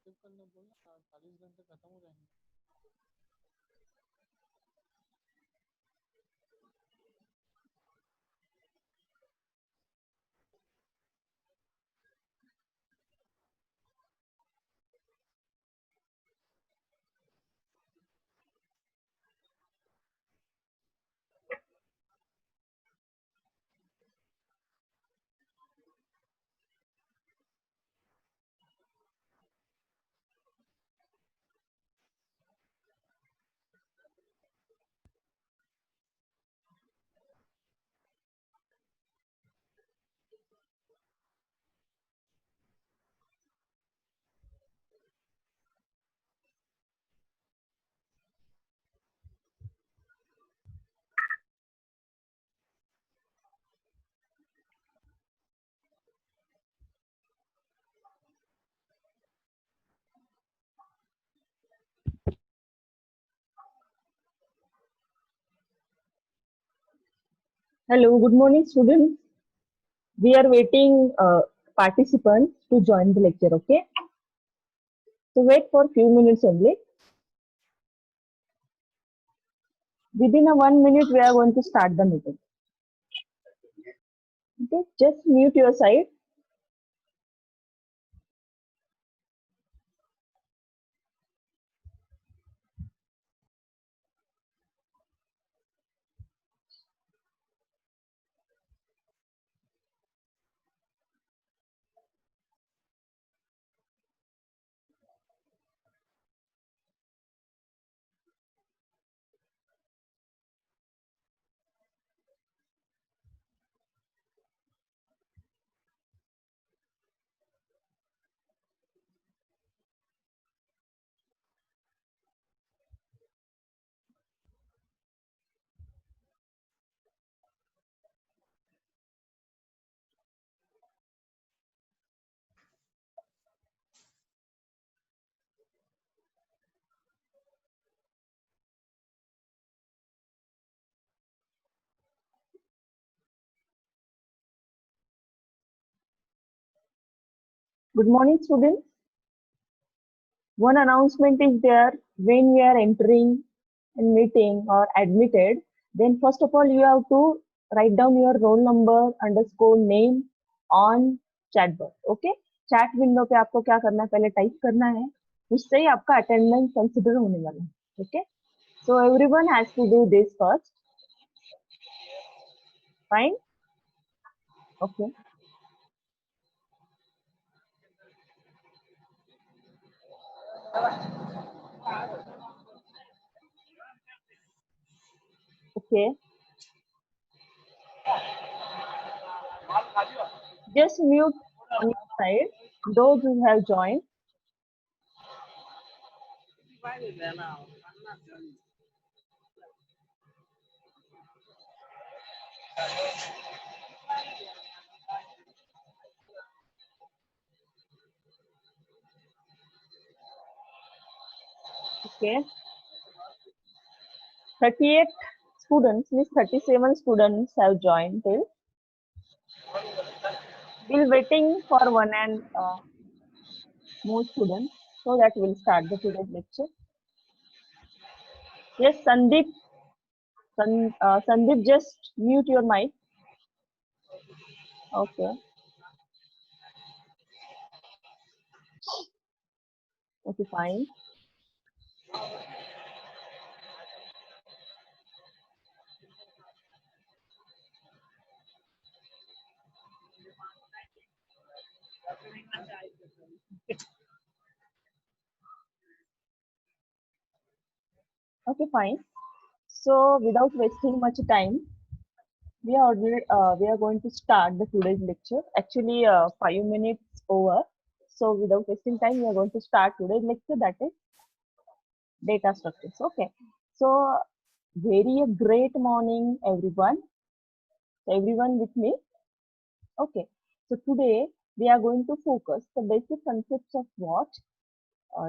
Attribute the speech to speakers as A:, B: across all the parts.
A: Active करने बोलना, 40 घंटे खत्म हो जाएंगे।
B: Hello, good morning, students. We are waiting participants to join the lecture, okay? So wait for a few minutes only. Within a 1 minute, we are going to start the meeting. Okay, just mute your side. Good morning, students. One announcement is there when we are entering a meeting or admitted. Then first of all, you have to write down your roll number underscore name on chat box. Okay? Chat window पे आपको क्या करना है, पहले type करना है, उससे ही आपका अटेंडेंस कंसिडर होने वाला है. Okay, so everyone has to do this first. Fine? Okay. Okay. Just mute on your side those who have joined. Okay. 38 students, means 37 students have joined till. We'll waiting for one and more students so that we'll start the today's lecture. Yes, Sandeep. Sandeep, just mute your mic. Okay. Okay, fine. Okay, fine. So without wasting much time, we are going to start the today's lecture. Actually, 5 minutes over. So without wasting time, we are going to start today's lecture. That is data structures. Okay. So very a great morning, everyone. Everyone with me? Okay. So today we are going to focus the basic concepts of what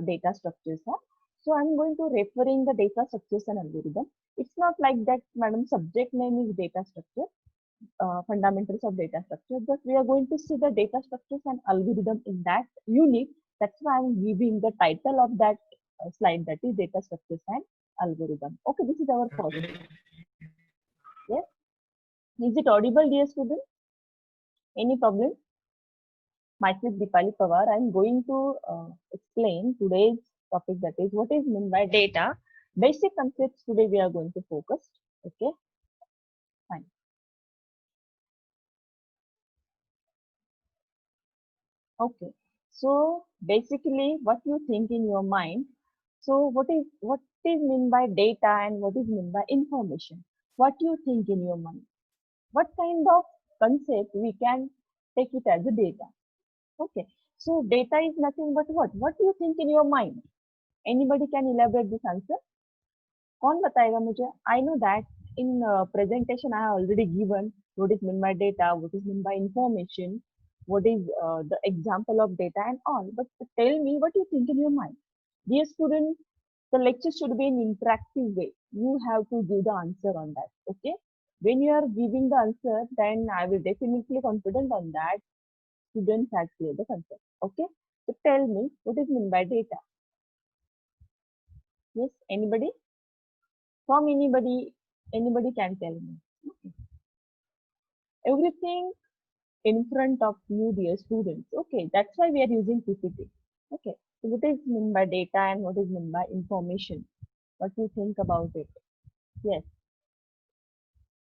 B: data structures are. So I'm going to referring the data structures and algorithm. It's not like that, madam. Subject name is data structure, fundamentals of data structure, but we are going to see the data structures and algorithm in that unit That's why I'm giving the title of that slide, that is data structures and algorithm. Okay, this is our first. Yes. Is it audible, dear student? Any problem? Myself Deepali Pawar. I'm going to explain today's topic, that is what is meant by data. Basic concepts today we are going to focus. Okay, fine. Okay. So basically what you think in your mind. So what is meant by data and what is meant by information? What you think in your mind? What kind of concept we can take it as a data? Okay. So data is nothing but what? What do you think in your mind? Anybody can elaborate this answer? कौन बताएगा मुझे? I know that in presentation I have already given what is meant by data, what is meant by information, what is the example of data and all. But tell me what you think in your mind. Dear student, the lecture should be an interactive way. You have to give the answer on that. Okay. When you are giving the answer, then I will definitely confident on that students have cleared the concept. Okay. So tell me what is meant by data. Yes, anybody? From anybody can tell me. Okay. Everything in front of you, dear students. Okay, that's why we are using PPT. Okay, so what is meant by data and what is meant by information? What do you think about it? Yes,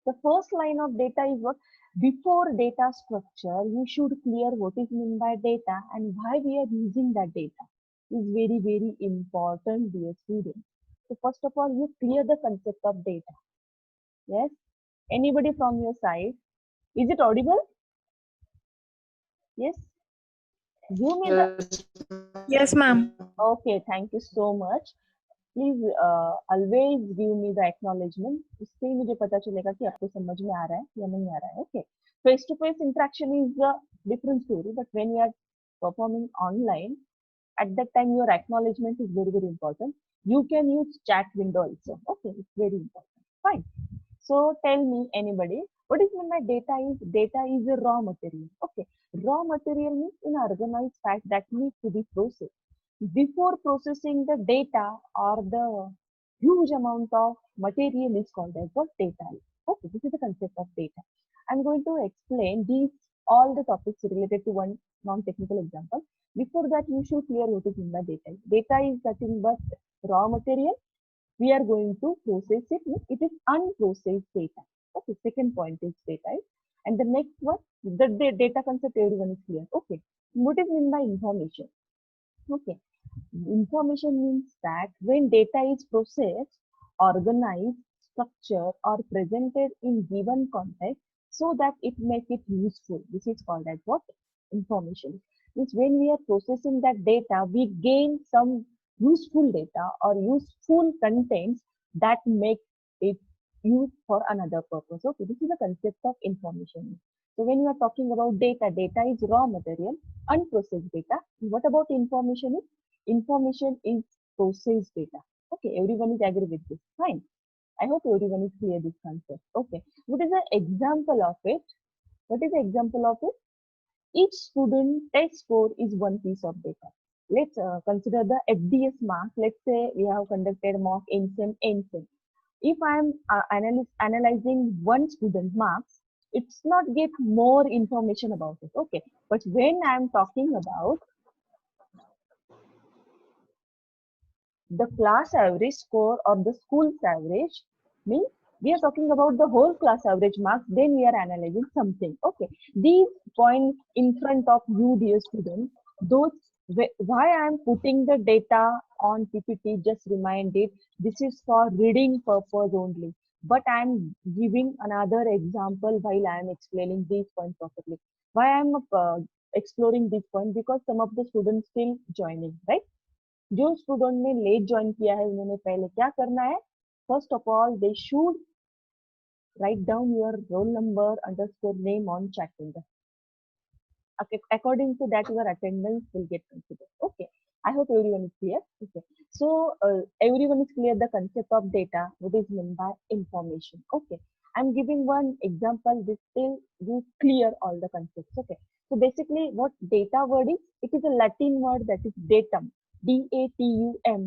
B: the first line of data is what? Before data structure, you should clear what is meant by data and why we are using that data is very, very important, dear students. So first of all, you clear the concept of data. Yes, anybody from your side? Is it audible? Yes. Give me the.
C: Yes, ma'am.
B: Okay, thank you so much. Please always give me the acknowledgement. इससे ही मुझे पता चलेगा कि आपको समझ में आ रहा है या नहीं आ रहा है. Okay. Face to face interaction is a different story, but when you are performing online, at that time your acknowledgement is very, very important. You can use chat window also. Okay, it's very important. Fine. So tell me, anybody, what is meant by data? Is a raw material. Okay, raw material means an organized fact that needs to be processed. Before processing the data or the huge amount of material is called as what data is. Okay, this is the concept of data. I'm going to explain these all the topics related to one non-technical example. Before that, you should clear what is meant by data. Data is nothing but raw material. We are going to process it. It is unprocessed data. Okay, second point is data. And the next one, the data concept everyone is clear. Okay, what is meant by information? Okay, information means that when data is processed, organized, structured, or presented in given context so that it make it useful. This is called as what? Information. Means when we are processing that data, we gain some useful data or useful contents that make it used for another purpose. Okay, this is the concept of information. So when you are talking about data, data is raw material, unprocessed data. What about information? Information is processed data. Okay, everyone is agree with this. Fine. I hope everyone is clear this concept. Okay. What is the example of it? What is the example of it? Each student test score is one piece of data. Let's consider the FDS mark. Let's say we have conducted mock NSEM, NSEM. If I am analyzing one student marks, it's not get more information about it. Okay. But when I am talking about the class average score or the school's average, means we are talking about the whole class average marks, then we are analyzing something. Okay, these points in front of you, dear students, those why I am putting the data on PPT, just remind it, this is for reading purpose only. But I am giving another example while I am explaining these points perfectly. Why I am exploring this point? Because some of the students still joining, right? जो student ने late join किया है उन्होंने पहले क्या करना है? First of all they should write down your roll number underscore name on chat window. Okay, according to that your attendance will get considered. Okay, I hope everyone is clear. Okay, so everyone is clear the concept of data, what is meant by information. Okay, I'm giving one example. This will you clear all the concepts. Okay, so basically what data word is, It is a Latin word that is datum, datum.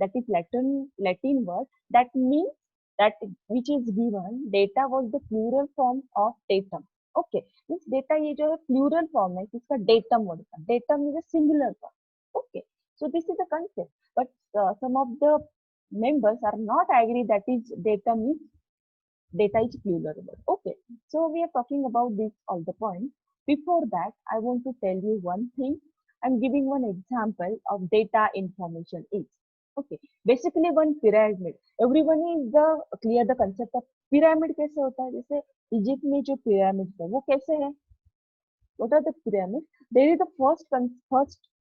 B: That is Latin word that means that which is given. Data was the plural form of datum. Okay, means data ये जो है plural form है, इसका datum word का. Datum is a singular form. Okay, so this is the concept. But some of the members are not agree that is datum is data is plural. Okay, so we are talking about this all the point. Before that, I want to tell you one thing. I'm giving one example of data information is. Okay, basically one pyramid. Everyone is the clear the concept of pyramid कैसे होता है? जैसे Egypt में जो pyramid है वो कैसे है? What are the pyramids? There is the first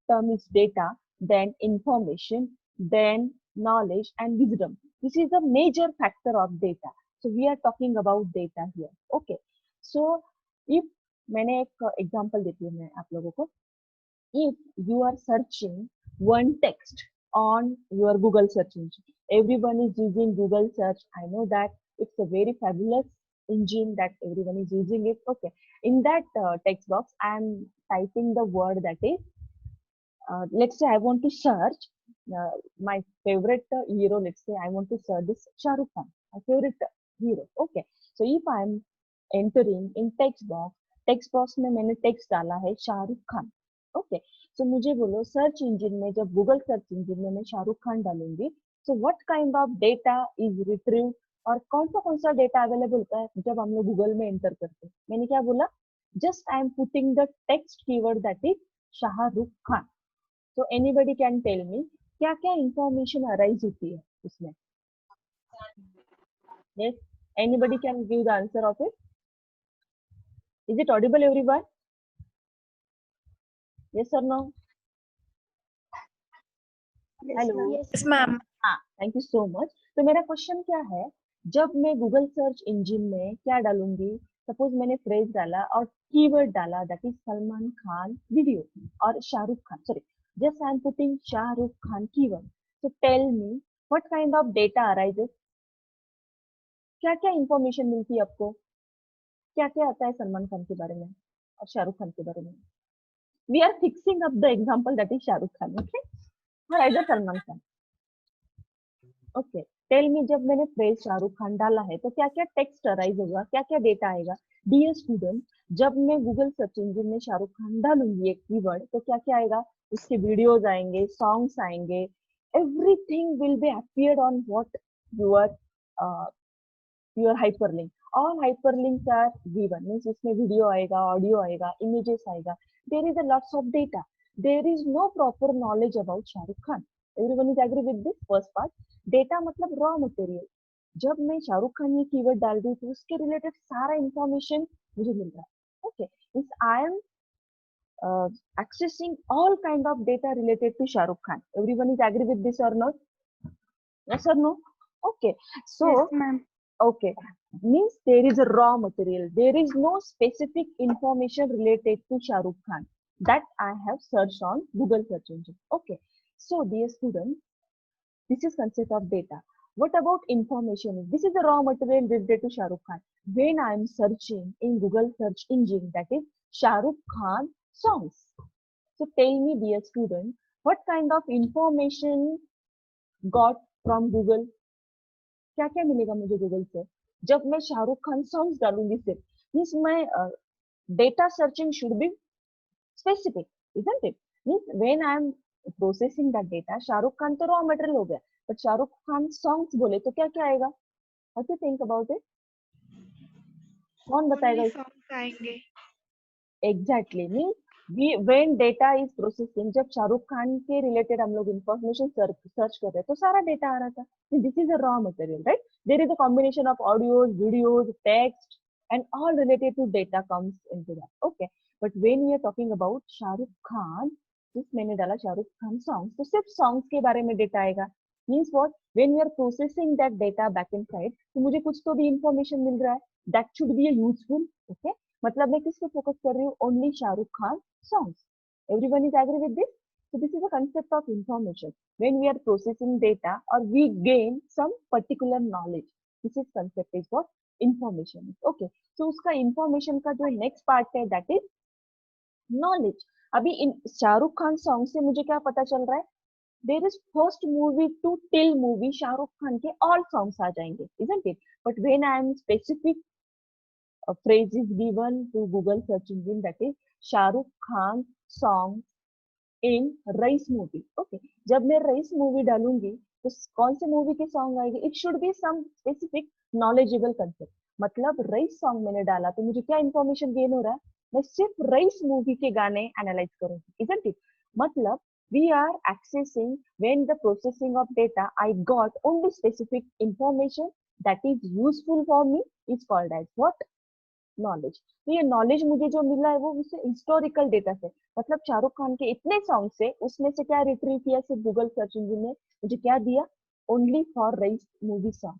B: term is data, then information, then knowledge and wisdom. This is the major factor of data. So we are talking about data here. Okay. So if मैंने एक example देती हूँ मैं आप लोगों को. If you are searching one text on your Google search engine, everyone is using Google search. I know that it's a very fabulous engine that everyone is using it. Okay, in that text box, I am typing the word that is, let's say I want to search my favorite hero. Let's say I want to search this Shah Rukh Khan, my favorite hero. Okay, so if I am entering in text box में मैंने text डाला है Shahrukh Khan. Okay, सो मुझे बोलो search engine में, जब Google search engine में मैं शाहरुख खान डालूंगी, so what kind of data is retrieve, और कौन सा डेटा अवेलेबल होता है जब हम लोग गूगल में एंटर करते हैं. मैंने क्या बोला, just I am putting the text keyword that is Shahrukh Khan. So anybody can tell me क्या क्या इंफॉर्मेशन अराइज होती है उसमें. Yes, anybody can give the answer of it. Is it audible everyone? Yes or no? Hello.
C: Yes, ma'am.
B: हाँ, thank you so much. तो मेरा question क्या है, जब मैं गूगल सर्च इंजन में क्या डालूंगी, सपोज मैंने फ्रेज डाला और कीवर्ड डाला that is Salman Khan video और Shahrukh Khan, sorry, just I am putting Shahrukh Khan keyword. So tell me what kind of data arises. क्या क्या इंफॉर्मेशन मिलती है आपको, क्या क्या आता है सलमान खान के बारे में और शाहरुख खान के बारे में. We are fixing up the example that is Shah Rukh Khan, okay? Or either Salman Khan. Okay. Tell me, जब मैंने फ्रेज शाहरुख खान डाला है तो क्या क्या टेक्स्ट अराइज होगा, क्या क्या डेटा आएगा. डियर स्टूडेंट, जब मैं गूगल सर्च इंजन में शाहरुख खान डालूंगी एक कीवर्ड, तो क्या क्या आएगा, उसके वीडियोस आएंगे, सॉन्ग्स आएंगे, everything will be appeared on what your hyperlink. All hyperlinks are given, means इसमें वीडियो आएगा, ऑडियो आएगा, इमेजेस आएगा. There is a lots of data. There is no proper knowledge about Shahrukh Khan. Everyone is agree with this first part. Data मतलब raw material. जब मैं शाहरुख खान ये keyword डाल दूँ तो उसके रिलेटेड सारा इंफॉर्मेशन मुझे मिल रहा है. Okay, means I am accessing all kind of data related to Shahrukh Khan. Everyone is agree with this or not? Yes or no? Okay. So,
C: Yes, ma'am.
B: okay, means there is a raw material. There is no specific information related to Shah Rukh Khan that I have searched on Google search engine. Okay, so dear students, this is concept of data. What about information? This is the raw material related to Shah Rukh Khan. When I am searching in Google search engine, that is Shah Rukh Khan songs. So tell me, dear student, what kind of information got from Google? क्या क्या मिलेगा मुझे Google से जब मैं Shahrukh Khan songs डालूंगी. सिर्फ means मैं data searching should be specific, isn't it? Means when I M processing that data, Shahrukh Khan तो रॉ मटेरियल हो गया, बट शाहरुख खान सॉन्ग्स बोले तो क्या क्या आएगा. What you think about it? कौन बताएगा?
C: Only songs आएंगे.
B: Exactly, means when data is processing, जब शाहरुख खान के रिलेटेड हम लोग इंफॉर्मेशन सर्च कर रहे हैं तो सारा डेटा आ रहा था. This is a raw material, right? There is a combination of audios, videos, text and all related to data comes into that. Okay, but when we are talking about Shahrukh Khan, जिस मैंने डाला शाहरुख खान सॉन्ग्स, तो सिर्फ songs के बारे में डेटा आएगा. Means what, when we are processing that data back in side, तो मुझे कुछ तो भी इंफॉर्मेशन मिल रहा है. That should be useful. Okay, मतलब मैं किस पे फोकस कर रही हूँ? Only Shahrukh Khan songs. Everyone is agree with this? So this is a concept of information. When we are processing data or we gain some particular knowledge, this is concept is what information. Okay. So उसका information का जो next part है that is knowledge. अभी इन Shahrukh Khan song से मुझे क्या पता चल रहा है, there is first movie two till movie Shahrukh Khan के ऑल सॉन्ग्स आ जाएंगे, isn't it? But when I am specific phrase is given to Google search engine, that is Shahrukh Khan song in Raees movie, okay. जब मैं rice movie डालूंगी तो कौन से movie के song आएंगे? It should be some specific knowledgeable concept. मतलब Raees song मैंने डाला तो मुझे क्या इन्फॉर्मेशन गेन हो रहा है? मैं सिर्फ रईस मूवी के गाने एनालाइज करूंगी, इजंट इट? मतलब we are accessing, when the processing of data I got only specific information that is useful for me is called as what? Knowledge. तो ये नॉलेज मुझे जो मिला है वो मुझसे हिस्टोरिकल डेटा से, मतलब शाहरुख खान के इतने सॉन्ग से उसमें से क्या रिट्रीव किया, सिर्फ गूगल सर्च इंजिन ने मुझे क्या दिया? Only for Raees movie song,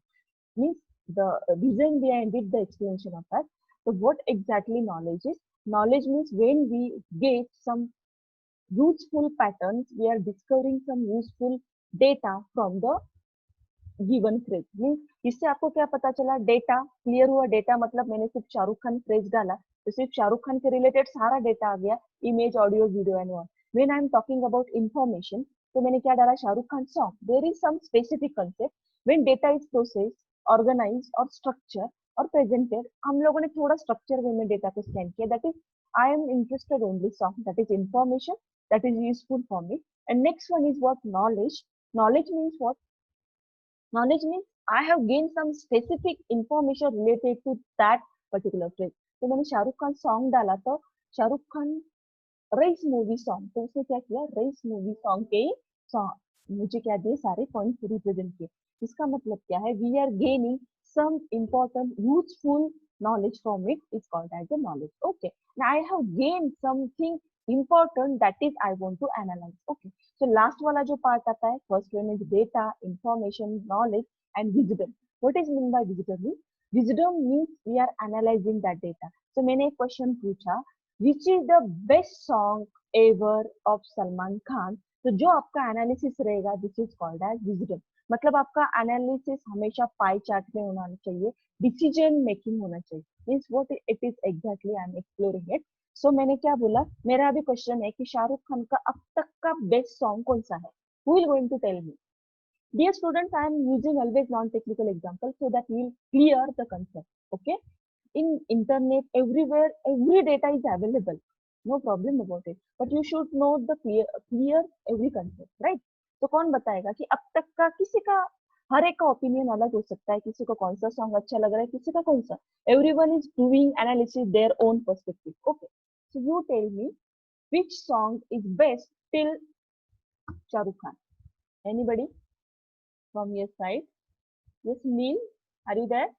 B: means the reason behind it, the explanation of that. तो what exactly knowledge is? knowledge means when we get some useful patterns, we are discovering some useful data from the given phrase. Means इससे आपको क्या पता चला? Data clear हुआ। Data मतलब मैंने सिर्फ शाहरुख खान फ्रेज डाला तो सिर्फ शाहरुख खान के रिलेटेड सारा डेटा आ गया, image, audio, video and all. When I am talking about information तो मैंने क्या डाला? Shahrukh Khan song. There is some specific concept when data is process, organise और स्ट्रक्चर और प्रेजेंटेड। हम लोगों ने थोड़ा स्ट्रक्चर वे में डेटा को स्कैन किया, that is I am interested only song, that is information, that is useful for me. And next one is what? Knowledge. Knowledge means what? Knowledge means I have gained some specific information related to that particular phrase. तो मैंने Shahrukh Khan song डाला तो Shahrukh Khan rice movie song, तो उसने क्या किया? Rice movie song के song मुझे क्या दिए? सारे पॉइंट्स रिप्रेजेंट किए। इसका मतलब क्या है? We are gaining some important useful knowledge from it, is called as a knowledge, okay? Now I have gained something important, that is I want to analyze, okay? So last वाला जो part आता है, first one is data, information, knowledge and wisdom. What is mean by wisdom? Wisdom means we are analyzing that data. So मैंने एक question पूछा, which is the best song ever of Salman Khan? तो जो आपका एनालिसिस रहेगा, this is called as wisdom. मतलब आपका analysis हमेशा पाई चार्ट में होना चाहिए, डिसीजन मेकिंग होना चाहिए। Means what it is exactly I am exploring it. So मैंने क्या बोला? मेरा अभी क्वेश्चन है कि शाहरुख खान का अब तक का बेस्ट सॉन्ग कौन सा है? Who will going to tell me? Dear students, I am using always non-technical example so that we will clear the concept. Okay? In internet, everywhere, every data is available. No problem about it. But you should know the clear every concept, right? तो कौन बताएगा कि अब तक का किसी का, हर एक का ओपिनियन अलग हो सकता है, किसी को कौन सा सॉन्ग अच्छा लग रहा है, किसी का कौन सा। Everyone is doing analysis their own perspective, okay? So you tell me which song is best till Shahrukh Khan? Anybody from your side? Yes, Neil, are you there?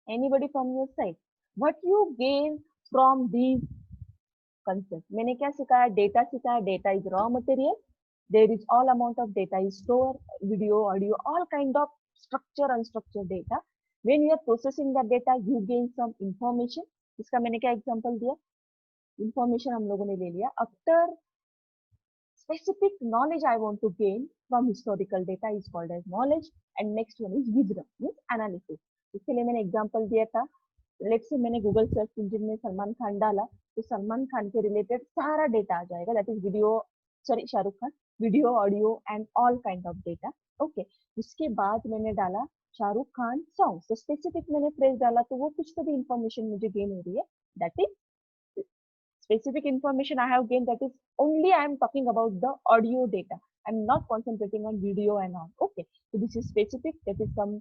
B: Anybody from your side? What you gain from these concepts? मैंने क्या सिखाया? Data सिखाया। Data is raw material, there is all amount of data is stored, video, audio, all kind of structure, unstructured data. When you are processing that data, you gain some information. इसका मैंने क्या example दिया? Information हम लोगों ने ले लिया। After specific knowledge I want to gain from historical data is called as knowledge, and next one is wisdom, means analysis. इसके लिए मैंने एग्जांपल दिया था, लेट्स से मैंने गूगल सर्च इंजन में सलमान खान डाला तो सलमान खान के रिलेटेड सारा डेटा आ जाएगा, that is video, sorry Shahrukh Khan, video, audio and all kind of data, okay? उसके बाद मैंने डाला शाहरुख खान सॉन्ग, तो स्पेसिफिक मैंने फ्रेज डाला तो वो कुछ तो भी इंफॉर्मेशन मुझे गेन हो रही है, that is specific information I have gained, that is only I am talking about the audio data. I'm not concentrating on video and all. Okay, so this is specific, that is some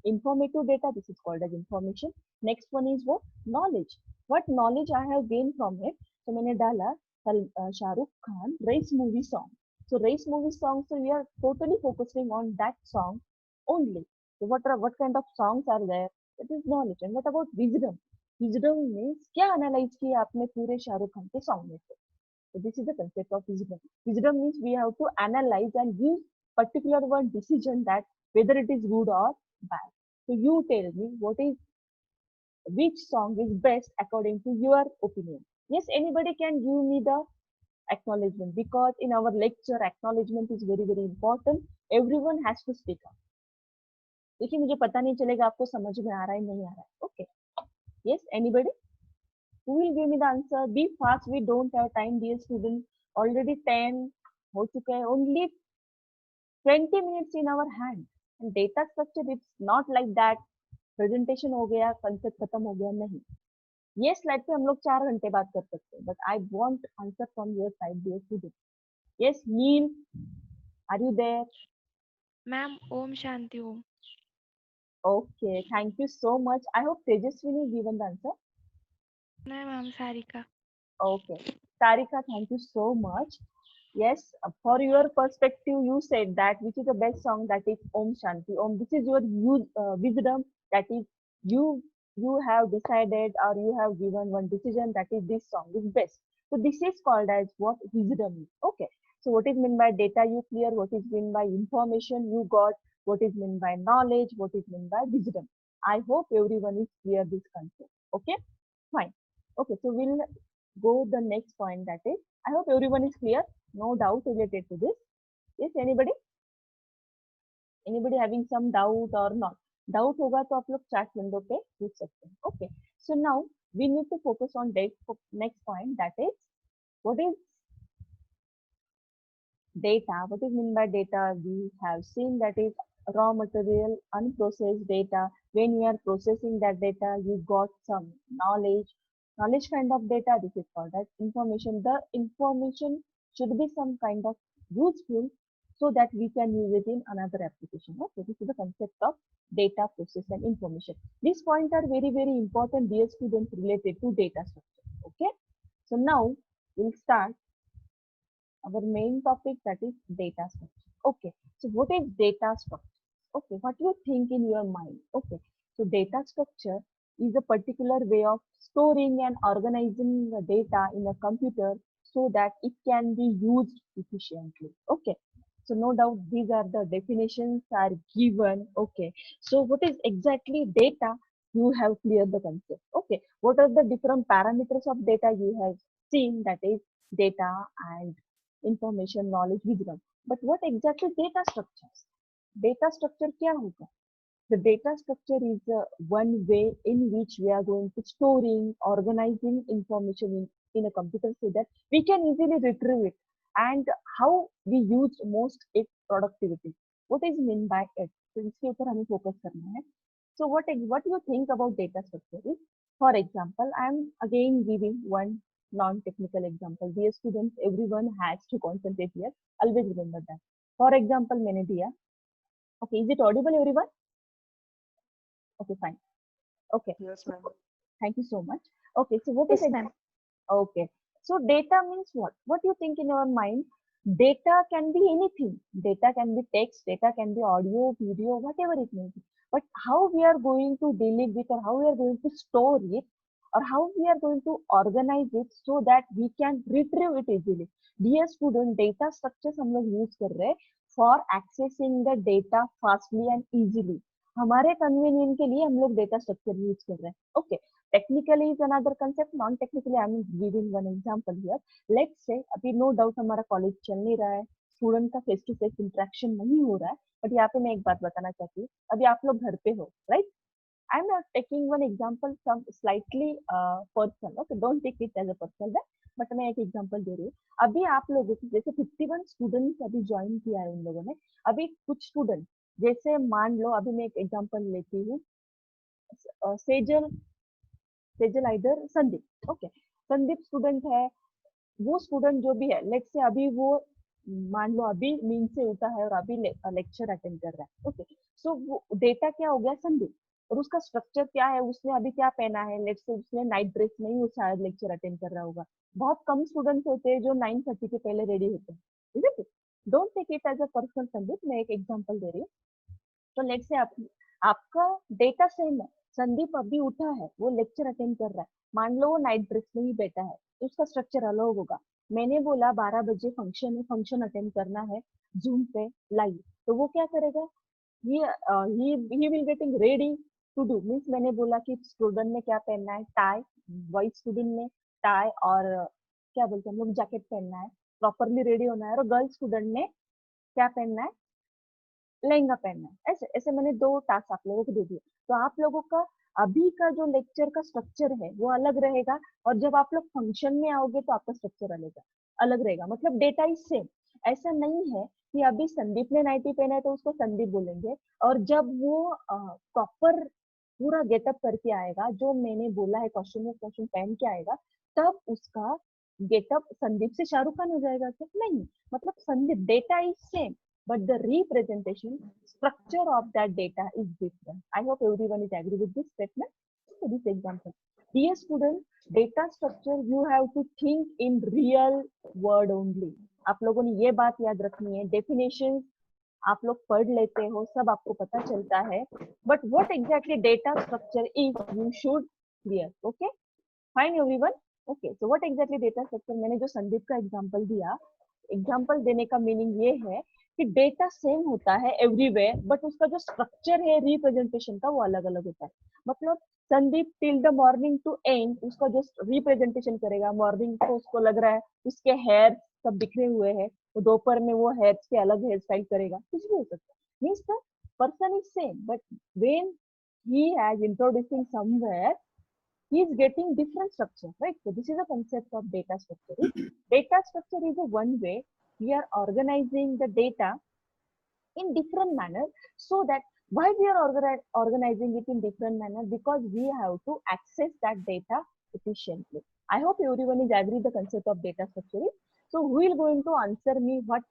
B: informative data. This is called as information. Next one is what? Knowledge. What knowledge I have gained from it? So मैंने डाला Shahrukh Khan race movie song. So race movie song, so we are totally focusing on that song only. So what kind of songs are there? That is knowledge. And what about wisdom? Wisdom means क्या analyse किया आपने पूरे शाहरुख खान के song में से? So this is the concept of wisdom. Wisdom means we have to analyze and give particular one decision that whether it is good or bad. So you tell me what is, which song is best according to your opinion? Yes, anybody can give me the acknowledgement, because in our lecture acknowledgement is very very important. Everyone has to speak up. देखिए मुझे पता नहीं चलेगा आपको समझ में आ रहा है नहीं आ रहा है, okay? Yes, anybody? Who will give me the answer? Be fast. We don't have time, dear student. Already 10 हो चुके हैं. Only 20 minutes in our hand. And data structure, it's not like that. Presentation हो गया, concept खत्म हो गया, नहीं. ये स्लाइड पे हम लोग 4 घंटे बात कर सकते हैं. But I want answer from your side, dear student. Yes, Neil, are you there?
C: Ma'am, Om Shanti Om.
B: Okay, thank you so much. I hope Tejaswini given the answer.
C: No, ma'am, Sarika.
B: Okay, Sarika, thank you so much. Yes, for your perspective, you said that which is the best song, that is Om Shanti Om. This is your wisdom, that is you have decided or you have given one decision that is this song is best. So this is called as what wisdom is. Okay. So what is meant by data you clear, what is meant by information you got, what is meant by knowledge, what is meant by wisdom. I hope everyone is clear this concept. Okay, fine. Okay, so we'll go the next point, that is, I hope everyone is clear. No doubt related to this. Yes, anybody? Anybody having some doubt or not? Doubt होगा तो आप लोग chat window पे पूछ सकते हैं. Okay. So now we need to focus on next point, that is what is data. What is meant by data? We have seen that is raw material, unprocessed data. When you are processing that data, you got some knowledge kind of data. This is called as information. The information should be some kind of useful so that we can use it in another application. Okay, this is the concept of data process and information. These points are very, very important, dear students, related to data structure. Okay, so now we'll start our main topic, that is data structure. Okay, so what is data structure? Okay, what do you think in your mind? Okay, so data structure is a particular way of storing and organizing the data in a computer so that it can be used efficiently. Okay, so no doubt these are the definitions are given. Okay, so what is exactly data? You have cleared the concept. Okay, what are the different parameters of data you have seen, that is data and information, knowledge, wisdom. But what exactly data structures? Data structure क्या होगा? The data structure is one way in which we are going to storing, organizing information in a computer so that we can easily retrieve it, and how we use most its productivity. What is meant by it? So इसके ऊपर हमें focus करना है. So what you think about data structure is, for example, I am again giving one non-technical example. Dear students, everyone has to concentrate here. Always remember that. For example, मैंने दिया. Okay, is it audible, everyone? Okay, fine. Okay,
A: Yes, ma'am.
B: thank you so much. Okay, so what is
C: Yes,
B: it?
C: ma'am.
B: Okay, so data means what? What do you think in your mind? Data can be anything. Data can be text, data can be audio, video, whatever it may be. But how we are going to deal with it, or how we are going to store it, or how we are going to organize it so that we can retrieve it easily. Dear student, data structures हम लोग use कर रहे हैं for accessing the data fastly and easily. हमारे convenient के लिए हम लोग data structure use कर रहे हैं. Okay. Technically is another concept. Non-technically, I am giving one example here. Let's say अभी no doubt हमारा college चल नहीं रहा है, स्टूडेंट का फेस टू फेस इंटरेक्शन नहीं हो रहा है, बट यहाँ पे मैं एक बात बताना चाहती हूँ. अभी आप लोग घर पे हो, right? I am taking one example some slightly personal. Okay, don't take it as a personal that, but मैं एक एग्जांपल दे रही हूँ. अभी आप लोगों को जैसे 51 स्टूडेंट्स अभी ज्वाइन किया है उन लोगों ने. अभी कुछ स्टूडेंट, जैसे मान लो अभी मैं एक एग्जांपल लेती हूँ, Sejal either Sandeep. Okay, Sandeep student है. वो स्टूडेंट जो भी है, लेट्स से अभी वो मान लो अभी नींद से उठा है और अभी लेक्चर अटेंड कर रहा है. ओके, सो वो डेटा क्या हो गया? संदीप. और उसका स्ट्रक्चर क्या है? उसने अभी क्या पहना है? लेट्स से उसने नाइट ड्रेस में ही वो शायद लेक्चर अटेंड कर रहा होगा. बहुत कम स्टूडेंट्स होते हैं जो 9:30 के पहले रेडी होते हैं, ठीक है? Don't take it as a personal Sandeep, मैं एक एग्जांपल दे रही हूँ. तो लेट्स से आपका डेटा सेम है. संदीप अभी उठा है, वो लेक्चर अटेंड कर रहा है. मान लो वो नाइट ड्रेस में ही बैठा है, तो उसका स्ट्रक्चर अलग होगा. मैंने बोला 12 बजे फंक्शन है, फंक्शन अटेंड करना है जूम पे लाइव, तो वो क्या करेगा? He will getting ready to do. Means मैंने बोला कि स्टूडेंट ने क्या पहनना है, टाई. वाइट स्टूडेंट ने टाई और क्या बोलते हैं हम लोग, जैकेट पहनना है, प्रॉपरली रेडी होना है. और गर्ल स्टूडेंट ने क्या पहनना है? लहंगा पहनना है. ऐसे ऐसे मैंने 2 टास्क आप लोगों को दे दिए. तो आप लोगों का अभी का जो लेक्चर का स्ट्रक्चर है वो अलग रहेगा, और जब आप लोग फंक्शन में आओगे तो आपका स्ट्रक्चर अलग अलग रहेगा, मतलब डेटा इज सेम। ऐसा नहीं है कि अभी संदीप ने नाइटी पहना है तो उसको संदीप बोलेंगे, और जब वो प्रॉपर पूरा गेटअप करके आएगा, जो मैंने बोला है कॉस्ट्यूम पहन के आएगा, तब उसका गेटअप संदीप से शाहरुख खान हो जाएगा क्या? नहीं, मतलब Sandeep data is same, but the representation structure of that data is different. I hope everyone is agree with this statement. So this example, dear student, data structure you have to think in real word only. आप लोगों ने ये बात याद रखनी है, definition आप लोग पढ़ लेते हो, सब आपको पता चलता है, but what exactly data structure is you should clear. Okay, fine everyone. Okay, so what exactly data structure, मैंने जो संदीप का एग्जांपल दिया, एग्जांपल देने का मीनिंग ये है कि डेटा सेम होता है एवरीवेयर, बट उसका जो स्ट्रक्चर है रिप्रेजेंटेशन का वो अलग अलग होता है. मतलब Sandeep till the morning to and उसका जो रिप्रेजेंटेशन करेगा, मॉर्निंग को उसको लग रहा है उसके हेयर सब बिखरे हुए हैं, तो दोपहर में वो हेयर के अलग हेयर स्टाइल करेगा, कुछ भी हो सकता है. Means the person is same, but when he has introducing somewhere, he is getting different structure, right? So this is a concept of data structure. Data structure is a one way we are organizing the data in different manner, so that why we are organizing it in different manner, because we have to access that data efficiently. I hope everyone is agree the concept of data structure is. So who will going to answer me what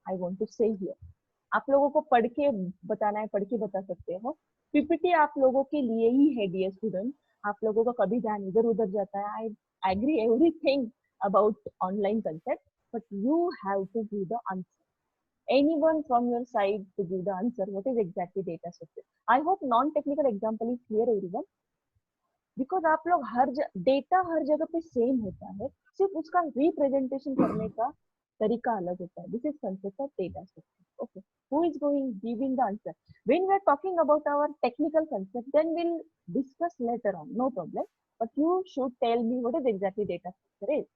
B: I want to say here? आप लोगों को पढ़ के बताना है, पढ़ के बता सकते हो. पीपीटी आप लोगों के लिए ही है डियर स्टूडेंट, आप लोगों का कभी ध्यान इधर उधर जाता है. I agree everything about online concept, but you have to give the answer. Anyone from your side to give the answer, what is exactly data structure? I hope non-technical example is clear everyone, because आप लोग data हर जगह पे same होता है, सिर्फ उसका representation करने का तरीका अलग होता है. This is concept of data structure. Okay, who is going giving the answer? When we are talking about our technical concept, then we'll discuss later on, no problem, but you should tell me what is exactly data structure is.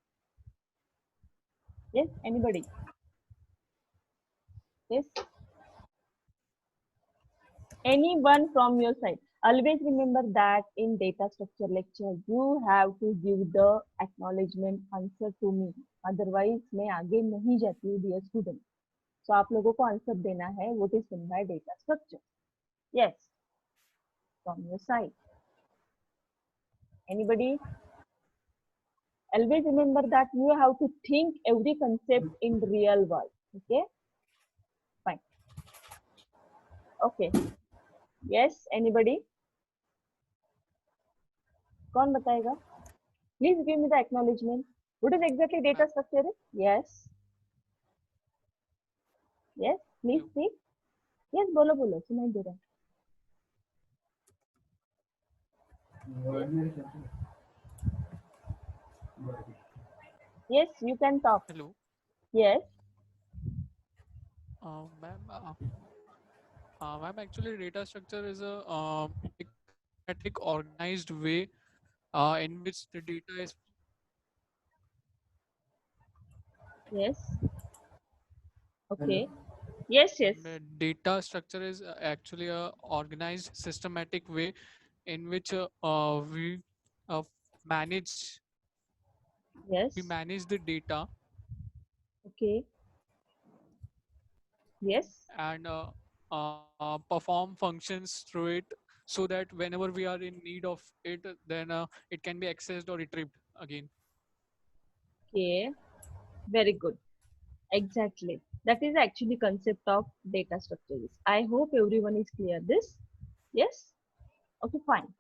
B: Yes, anybody? Yes, anyone from your side? Always remember that in data structure lecture you have to give the acknowledgement answer to me, otherwise मैं आगे नहीं जाती हूँ dear student. So आप लोगों को answer देना है what is meant by data structure. Yes, from your side. Anybody? Always remember that you have to think every concept in real world. Okay, fine. Okay, yes, anybody? कौन बताएगा? Please give me the acknowledgement. What is exactly data structure? Yes. Yes, please speak. Yes, बोलो बोलो, सुनाई दे रहा है. Yes, you can talk.
D: Hello,
B: Yes.
D: ma'am. Actually, data structure is a systematic, organized way in which the data is.
B: Yes. Okay. Yes, yes.
D: The data structure is actually a organized, systematic way in which we uh, manage
B: Yes.
D: we manage the data
B: Okay. Yes.
D: and perform functions through it, so that whenever we are in need of it, then it can be accessed or retrieved again.
B: Okay. Very good. Exactly. That is actually concept of data structures. I hope everyone is clear this. Yes. Okay, fine.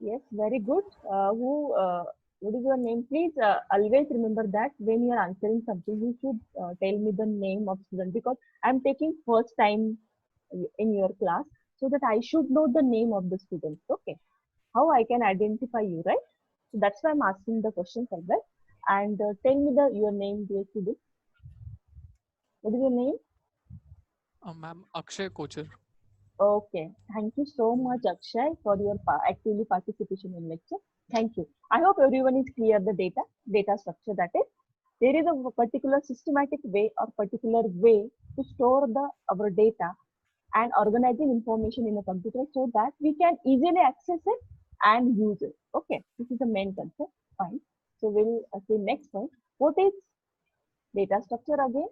B: Yes, very good. What is your name? Please always remember that when you are answering something, you should tell me the name of student, because I am taking first time in your class, so that I should know the name of the student. Okay, how I can identify you, right? So that's why I'm asking the question for that. And tell me your name, dear student. What is your name?
D: Ma'am, Akshay Kochar.
B: Okay, thank you so much, Akshay, for your actively participation in lecture. Thank you. I hope everyone is clear the data structure, that is, there is a particular systematic way or particular way to store our data and organizing information in a computer so that we can easily access it and use it. Okay, this is the main concept. Fine. So we'll see next point. What is data structure again?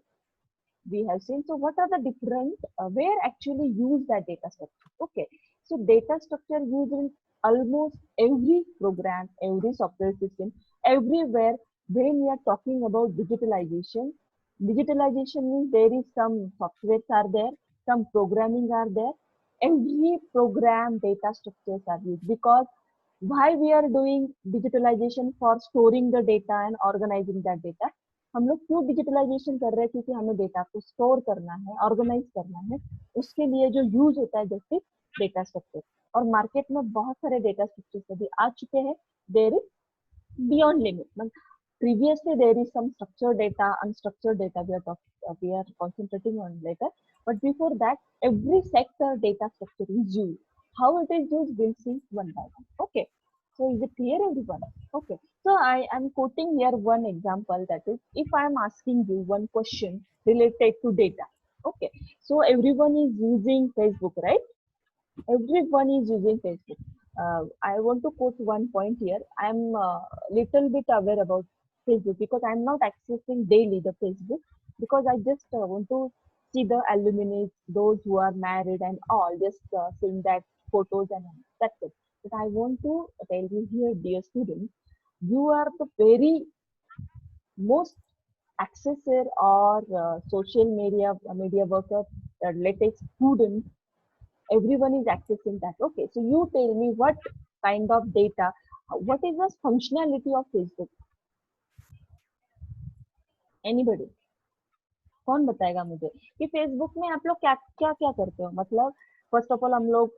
B: We have seen. So what are the different where actually use that data structure? Okay, so data structure used in almost every program, every software system, everywhere. When we are talking about digitalization, digitalization means there is some softwares are there, some programming are there. Every program data structures are used because why we are doing digitalization for storing the data and organizing that data. हम लोग क्यों digitalisation कर रहे हैं? क्योंकि हमें data को store करना है, ऑर्गेनाइज करना है, उसके लिए जो यूज होता है जैसे डेटा स्ट्रक्चर। और मार्केट में बहुत सारे डेटा स्ट्रक्चर्स अभी आ चुके हैं, there is beyond limit. Previously, there is some structured data, unstructured data we are concentrating on later. But before that, every sector data structure is used. How it is used, we'll see one by one. Okay. So is it clear, everyone? Okay. So I am quoting here one example, that is, if I am asking you one question related to data. Okay. So everyone is using Facebook, right? Everyone is using Facebook. I want to quote one point here. I'm little bit aware about Facebook because I'm not accessing daily the Facebook because I just want to see the alumni, those who are married and all, just seeing that photos and all. That's it. But I want to tell you here, dear students, you are the very most accessor or social media worker, latest student. Everyone is accessing that. Okay, so you tell me what kind of data, what is the functionality of Facebook? Anybody? कौन बताएगा मुझे कि Facebook में आप लोग क्या क्या क्या करते हो? मतलब फर्स्ट ऑफ ऑल हम लोग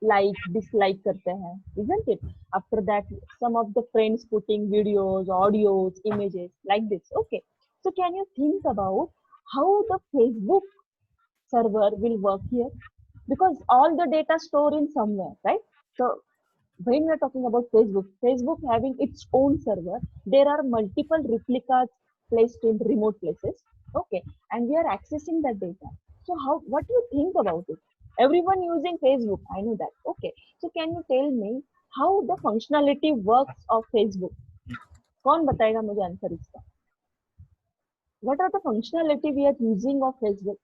B: लाइक डिसलाइक करते हैं, isn't it? After that, some of the friends putting videos, audios, images like this. Okay, so can you think about how the Facebook server will work here? Because all the data stored in somewhere, right? So when we are talking about Facebook having its own server, there are multiple replicas placed in remote places. Okay, and we are accessing that data. So what do you think about it? Everyone using Facebook, I know that. Okay, so can you tell me how the functionality works of Facebook? कौन बताएगा मुझे answer इसका? What are the functionality we are using of Facebook?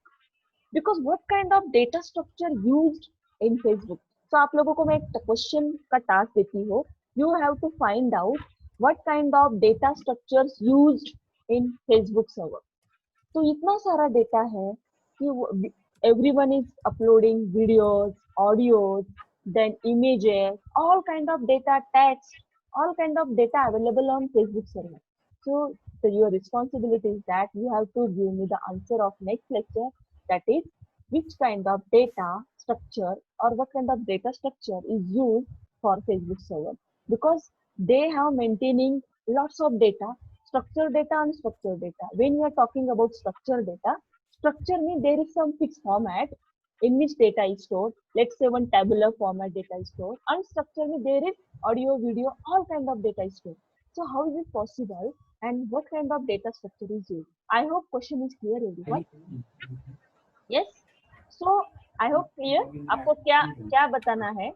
B: Because what kind of data structure used in Facebook? So आप लोगों को मैं एक question का टास्क देती हूँ. You have to find out what kind of data structures used in Facebook server. तो इतना सारा डेटा है कि everyone is uploading videos, audios, then images, all kind of data, text, all kind of data available on Facebook server. So your responsibility is that you have to give me the answer of next lecture, that is which kind of data structure or what kind of data structure is used for Facebook server, because they have maintaining lots of data, structured data, unstructured data. When we are talking about structured data, structure means there is some fixed format in which data is stored. Let's say one tabular format data is stored. Unstructured means there is audio, video, all kind of data is stored. So how is it possible and what kind of data structure is used? I hope question is clear, everyone. Yes. So I hope clear. आपको क्या क्या बताना है?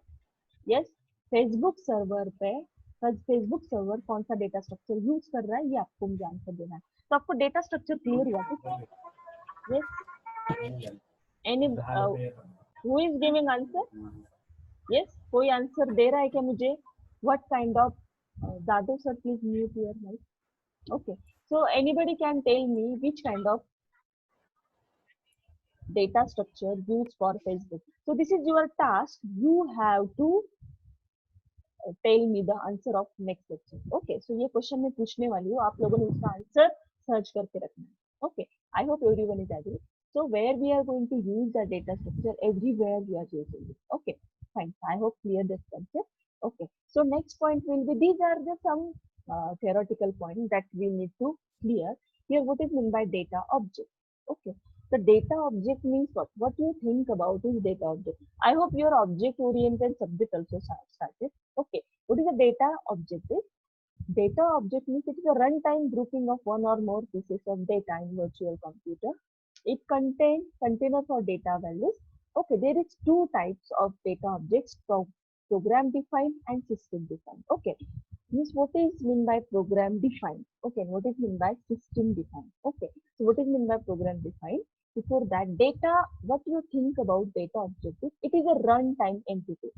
B: Yes. Facebook server पे Facebook server कौन सा data structure use कर रहा है, ये आपको मुझे आंसर देना है. तो आपको डेटा स्ट्रक्चर क्लियर हुआ? Yes. Any who is giving answer? Yes. कोई आंसर दे रहा है क्या मुझे? What kind of Dadu sir please mute your mic. Okay, so anybody can tell me which kind of data structure used for Facebook. So this is your task. You have to tell me the answer of next lecture. Okay, so ये question मैं पूछने वाली हूँ, आप लोगों ने उसका answer search करके रखना है. Okay, I hope everyone is agree. So where we are going to use the data structure, everywhere we are using it. Okay, fine. I hope clear this concept. Okay, so next point will be, these are the some theoretical points that we need to clear. Here, what is meant by data object? Okay, the data object means what? What do you think about is data object? I hope your object-oriented subject also started. Okay, what is a data object? Data object means it is a runtime grouping of one or more pieces of data in virtual computer. It contains container for data values. Okay, there is two types of data objects, program defined and system defined. Okay, means what is mean by program defined? Okay, what is mean by system defined? Okay, so what is mean by program defined? Before that, data, what you think about data objective? It is a runtime entity.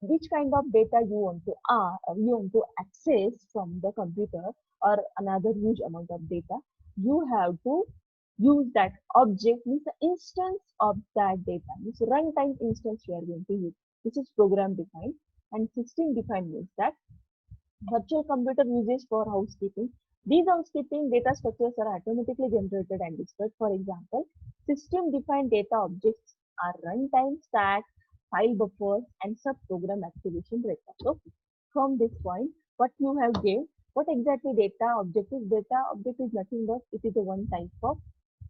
B: Which kind of data you want to access from the computer or another huge amount of data, you have to use that object, means the instance of that data, means runtime instance we are going to use. This is program defined. And system defined means that virtual computer uses for housekeeping. These housekeeping data structures are automatically generated and displayed. For example, system-defined data objects are runtime, stack, file buffers, and sub-program activation records. Okay. From this point, what you have gave, what exactly data object is? Data object is nothing but it is a one type of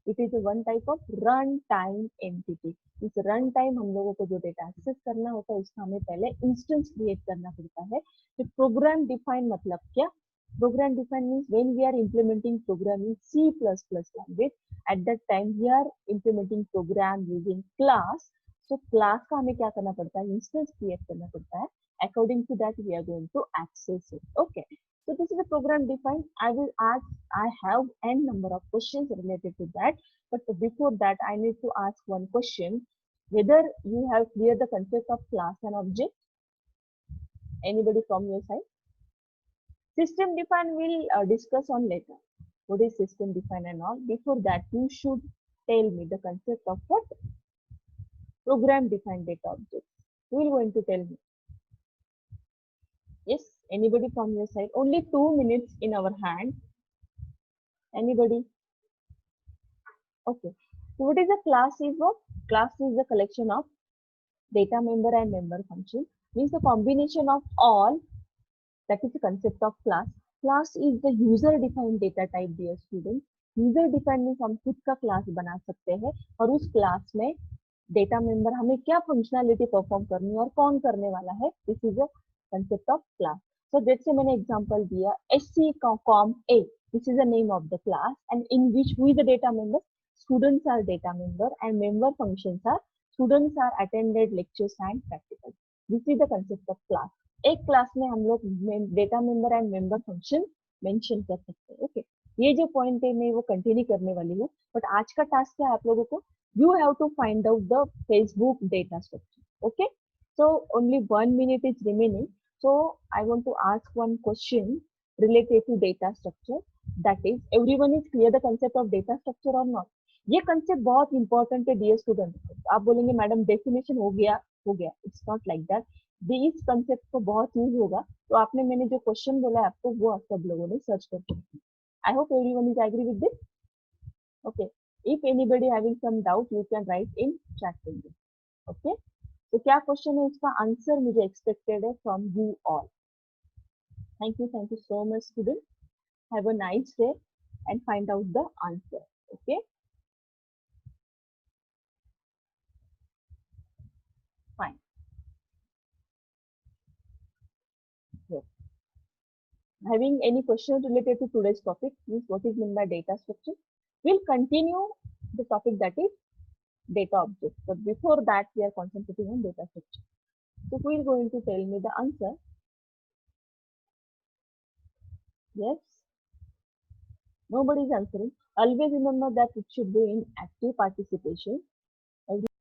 B: run time entity. इस run time हम लोगों को जो data access करना होता है उसका हमें पहले इंस्टेंस क्रिएट करना पड़ता है. तो प्रोग्राम डिफाइन मतलब क्या? Program defined means when we are implementing program in C++ language, at that time we are implementing program using class. So class का हमें क्या करना पड़ता है? Instance create करना पड़ता है. According to that, we are going to access it. Okay. So this is a program defined. I have n number of questions related to that. But before that, I need to ask one question. Whether you have cleared the concept of class and object? Anybody from your side? System defined we'll discuss on later. What is system defined and all. Before that, you should tell me the concept of what? Program defined data objects. Who will going to tell me? Yes, anybody from your side? Only 2 minutes in our hand. Anybody? Okay. So what is a class is what? Class is the collection of data member and member function. Means the combination of all. That is the concept of class. Class is the user defined data type, dear students. User defined means हम खुद का class बना सकते हैं और उस class में data member हमें क्या functionality perform करनी है और कौन करने वाला है. This is the concept of class. So जैसे मैंने example दिया SC.com A. This is the name of the class and in which who is the data member? Students are data member and member functions are students are attended lectures and practicals. This is the concept of class. एक class में हम लोग data member and member function mention कर सकते हैं. Okay, ये जो point है मैं वो कंटिन्यू करने वाली हूँ. बट आज का टास्क है आप लोगों को, you have to find out the Facebook data structure. Okay, so only 1 minute is remaining. So I want to ask one question related to data structure. That is, everyone is clear the concept of data structure और not? ये concept बहुत important है dear student. आप बोलेंगे madam definition हो गया. It's not like that. इस concept को बहुत यूज होगा. तो आपने मैंने जो क्वेश्चन बोला है आपको वो सब लोगों ने सर्च करके. I hope everyone is agree with this. Okay, if anybody having some doubt you can write in chat window. Okay, तो क्या क्वेश्चन है इसका आंसर मुझे एक्सपेक्टेड है from you all. Thank you so much student. Have a nice day and find out the answer. Okay, fine. Having any question related to today's topic, means what is meant by data structure? We'll continue the topic that is data objects. But before that, we are concentrating on data structure. So who is going to tell me the answer? Yes? Nobody is answering. Always remember that it should be in active participation.